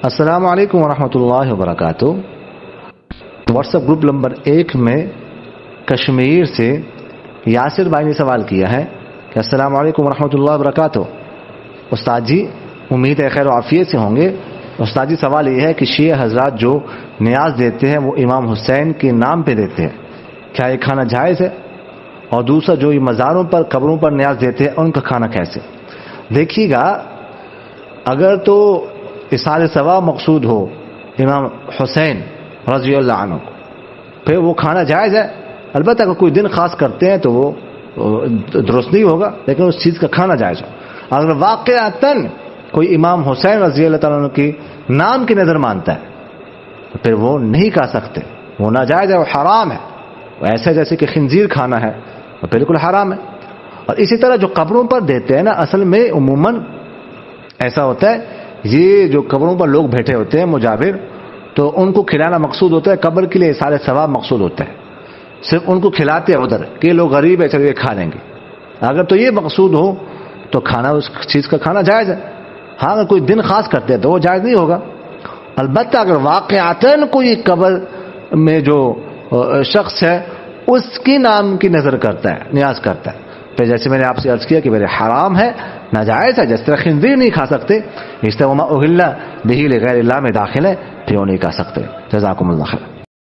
السلام علیکم ورحمۃ اللہ وبرکاتہ. واٹس ایپ گروپ نمبر 1 میں کشمیر سے یاسر بھائی نے سوال کیا ہے کہ السلام علیکم ورحمۃ اللہ وبرکاتہ. استاد جی امید ہے خیر و عافیت سے ہوں گے. استاد جی سوال یہ ہے کہ شیعہ حضرات جو نیاز دیتے ہیں وہ امام حسین کے نام پہ دیتے ہیں, کیا یہ کھانا جائز ہے؟ اور دوسرا جو یہ مزاروں پر قبروں پر نیاز دیتے ہیں ان کا کھانا کیسے؟ دیکھیے گا, اگر تو اصال ثواب مقصود ہو امام حسین رضی اللہ عنہ پھر وہ کھانا جائز ہے. البتہ اگر کوئی دن خاص کرتے ہیں تو وہ درست نہیں ہوگا, لیکن اس چیز کا کھانا جائز ہو. اگر واقعتاً کوئی امام حسین رضی اللہ تعالیٰ عنہ کی نام کی نظر مانتا ہے تو پھر وہ نہیں کھا سکتے, وہ ناجائز ہے, وہ حرام ہے. وہ ایسا جیسے کہ خنزیر کھانا ہے, وہ بالکل حرام ہے. اور اسی طرح جو قبروں پر دیتے ہیں نا, اصل میں عموماً ایسا ہوتا ہے یہ جو قبروں پر لوگ بیٹھے ہوتے ہیں مجابر, تو ان کو کھلانا مقصود ہوتا ہے, قبر کے لیے سارے ثواب مقصود ہوتا ہے. صرف ان کو کھلاتے ہیں ادھر کہ لوگ غریب ہے چلو یہ کھا لیں گے. اگر تو یہ مقصود ہو تو کھانا اس چیز کا کھانا جائز ہے. ہاں اگر کوئی دن خاص کرتے ہیں تو وہ جائز نہیں ہوگا. البتہ اگر واقعتاً کوئی قبر میں جو شخص ہے اس کی نام کی نظر کرتا ہے, نیاز کرتا ہے, پھر جیسے میں نے آپ سے عرض کیا کہ میرے حرام ہے, ناجائز ہے. جس طرح خنزیر نہیں کھا سکتے, اس طرح وما اہل بہ لغیر اللہ میں داخل ہے, پھر وہ نہیں کھا سکتے. جزاکم اللہ خیر.